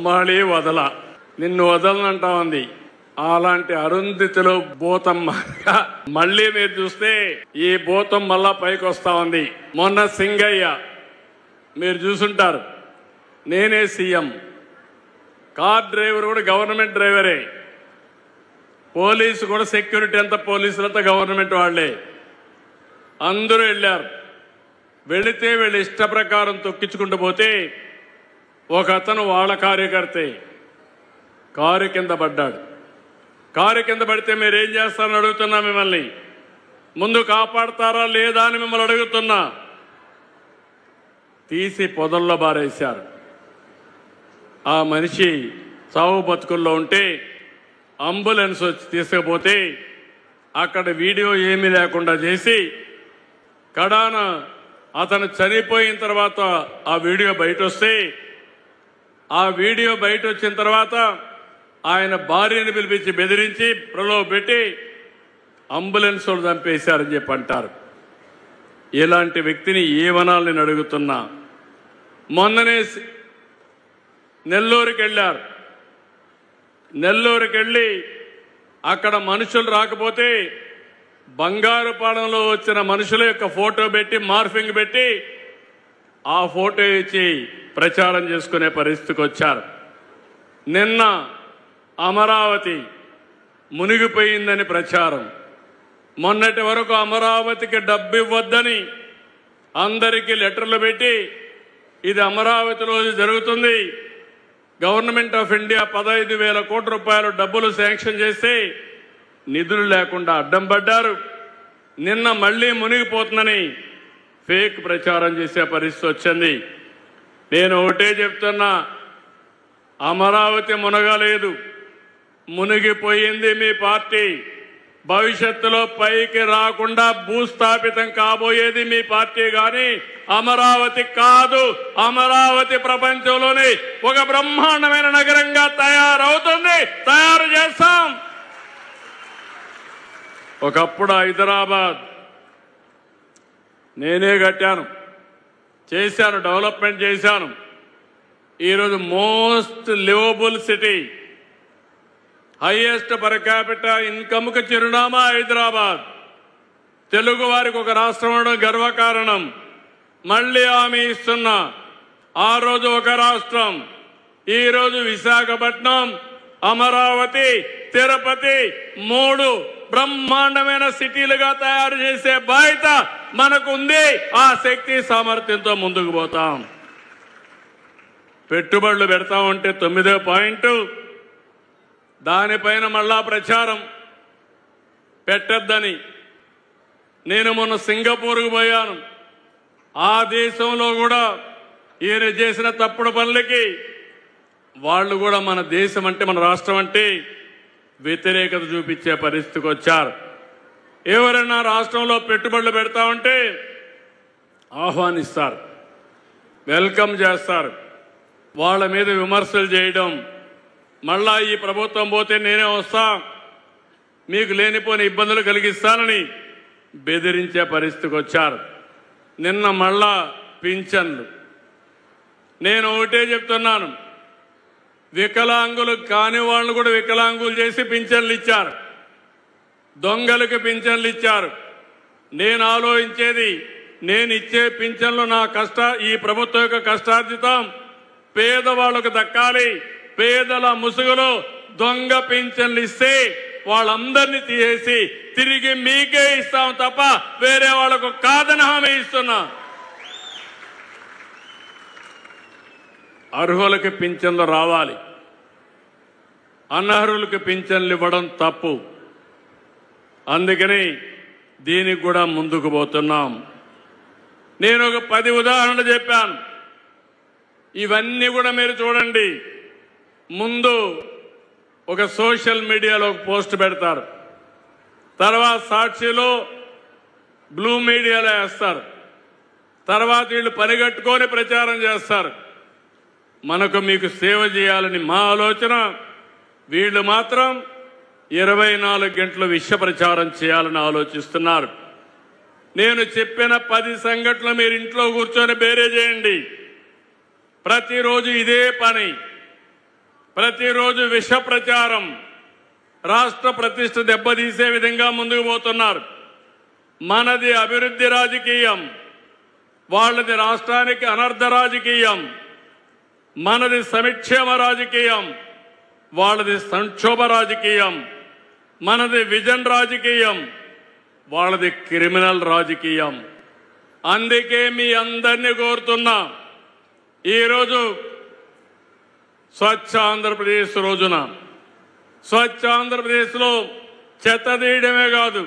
మళ్ళీ వదల నిన్ను వదలనంటా ఉంది. అలాంటి అరుంధతిలో భూతమ్మ మళ్ళీ మీరు చూస్తే ఈ భూతం మళ్ళా పైకి వస్తా ఉంది. మొన్న సింగయ్య మీరు చూసుంటారు, నేనే సీఎం, కార్ డ్రైవర్ కూడా గవర్నమెంట్ డ్రైవరే, పోలీసు కూడా సెక్యూరిటీ అంతా పోలీసులంతా గవర్నమెంట్ వాళ్లే. అందరూ వెళ్ళారు. వెళితే వీళ్ళు ఇష్ట ప్రకారం తొక్కించుకుంటూ పోతే ఒక అతను వాళ్ళ కార్యకర్తే కారు కింద పడ్డాడు. కారు కింద పడితే మీరేం చేస్తారని అడుగుతున్నా మిమ్మల్ని. ముందు కాపాడతారా లేదా అని మిమ్మల్ని అడుగుతున్నా. తీసి పొదల్లో బారేశారు. ఆ మనిషి చావు బతుకుల్లో ఉంటే అంబులెన్స్ వచ్చి తీసుకుపోతే అక్కడ వీడియో ఏమీ లేకుండా చేసి కడాన అతను చనిపోయిన తర్వాత ఆ వీడియో బయట వస్తే ఆ వీడియో బయట వచ్చిన తర్వాత ఆయన భార్యను పిలిపించి బెదిరించి ప్రలోభ పెట్టి అంబులెన్స్ వాళ్ళు చంపేశారని చెప్పి అంటారు. ఇలాంటి వ్యక్తిని ఏమనాలని నేను అడుగుతున్నా. మొన్ననే నెల్లూరుకి వెళ్ళారు. నెల్లూరుకి వెళ్ళి అక్కడ మనుషులు రాకపోతే బంగారుపాలెంలో వచ్చిన మనుషుల యొక్క ఫోటో పెట్టి మార్ఫింగ్ పెట్టి ఆ ఫోటో ఇచ్చి ప్రచారం చేసుకునే పరిస్థితికి వచ్చారు. నిన్న అమరావతి మునిగిపోయిందని ప్రచారం. మొన్నటి వరకు అమరావతికి డబ్బు ఇవ్వద్దని అందరికీ లెటర్లు పెట్టి ఇది అమరావతిలో జరుగుతుంది, గవర్నమెంట్ ఆఫ్ ఇండియా 15,000 కోట్ల రూపాయలు డబ్బులు శాంక్షన్ చేస్తే నిధులు లేకుండా అడ్డం పడ్డారు. నిన్న మళ్లీ మునిగిపోతుందని ఫేక్ ప్రచారం చేసే పరిస్థితి వచ్చింది. నేను ఒకటే చెప్తున్నా, అమరావతి మునగలేదు, మునిగిపోయింది మీ పార్టీ. భవిష్యత్తులో పైకి రాకుండా భూస్థాపితం కాబోయేది మీ పార్టీ గాని అమరావతి కాదు. అమరావతి ప్రపంచంలోనే ఒక బ్రహ్మాండమైన నగరంగా తయారవుతుంది, తయారు చేస్తాం. ఒకప్పుడు హైదరాబాద్ నేనే కట్టాను, చేశాను, డెవలప్మెంట్ చేశాను. ఈరోజు most livable city, highest per capita ఇన్కమ్కి చిరునామా హైదరాబాద్. తెలుగు వారికి ఒక రాష్ట్రం ఉండడం గర్వకారణం. మళ్ళీ హామీ ఇస్తున్నా, ఆ రోజు ఒక రాష్ట్రం, ఈరోజు విశాఖపట్నం, అమరావతి, తిరుపతి 3 బ్రహ్మాండమైన సిటీలుగా తయారు చేసే బాధ్యత మనకుంది. ఆ శక్తి సామర్థ్యంతో ముందుకు పోతాం. పెట్టుబడులు పెడతా ఉంటే 9వ పాయింట్, దానిపైన మళ్ళా ప్రచారం పెట్టద్దని. నేను మొన్న సింగపూర్కు పోయాను. ఆ దేశంలో కూడా ఈయన చేసిన తప్పుడు పనులకి వాళ్ళు కూడా మన దేశం అంటే, మన రాష్ట్రం అంటే వ్యతిరేకత చూపించే పరిస్థితికి వచ్చారు. ఎవరైనా రాష్ట్రంలో పెట్టుబడులు పెడతా ఉంటే ఆహ్వానిస్తారు, వెల్కమ్ చేస్తారు. వాళ్ళ మీద విమర్శలు చేయడం, మళ్ళా ఈ ప్రభుత్వం పోతే నేనే వస్తా, మీకు లేనిపోని ఇబ్బందులు కలిగిస్తానని బెదిరించే పరిస్థితికి వచ్చారు. నిన్న మళ్ళా పింఛన్లు. నేను ఒకటే చెప్తున్నాను, వికలాంగులు కాని వాళ్ళను కూడా వికలాంగులు చేసి పింఛన్లు ఇచ్చారు, దొంగలకు పింఛన్లు ఇచ్చారు. నేను ఆలోచించేది, నేను ఇచ్చే పింఛన్లు నా ఈ ప్రభుత్వం యొక్క కష్టార్జితం పేదవాళ్లకు దక్కాలి. పేదల ముసుగులో దొంగ పింఛన్లు ఇస్తే వాళ్ళందరినీ తీసేసి తిరిగి మీకే ఇస్తాం తప్ప వేరే వాళ్లకు కాదని హామీ ఇస్తున్నా. అర్హులకి పింఛన్లు రావాలి, అనర్హులకు పింఛన్లు ఇవ్వడం తప్పు. అందుకని దీనికి కూడా ముందుకు పోతున్నాం. నేను ఒక 10 ఉదాహరణలు చెప్పాను. ఇవన్నీ కూడా మీరు చూడండి. ముందు ఒక సోషల్ మీడియాలో ఒక పోస్ట్ పెడతారు, తర్వాత సాక్షిలో, బ్లూ మీడియాలో వేస్తారు, తర్వాత వీళ్ళు పనిగట్టుకొని ప్రచారం చేస్తారు. మనకు మీకు సేవ చేయాలని మా ఆలోచన. వీళ్ళు మాత్రం 24 గంటలు విష ప్రచారం చేయాలని ఆలోచిస్తున్నారు. నేను చెప్పిన 10 సంఘటనలు మీరు ఇంట్లో కూర్చొని బేరే చేయండి. ప్రతిరోజు ఇదే పని. ప్రతిరోజు విష ప్రచారం, రాష్ట్ర ప్రతిష్ఠ దెబ్బతీసే విధంగా ముందుకు పోతున్నారు. మనది అభివృద్ధి రాజకీయం, వాళ్ళది రాష్ట్రానికి అనర్థ రాజకీయం. మనది సంక్షేమ రాజకీయం, వాళ్ళది సంక్షోభ రాజకీయం. మనది విజన్ రాజకీయం, వాళ్ళది క్రిమినల్ రాజకీయం. అందుకే మీ అందరినీ కోరుతున్నా, ఈరోజు స్వచ్ఛ ఆంధ్రప్రదేశ్ రోజున స్వచ్ఛ ఆంధ్రప్రదేశ్లో చెత్త తీయడమే కాదు,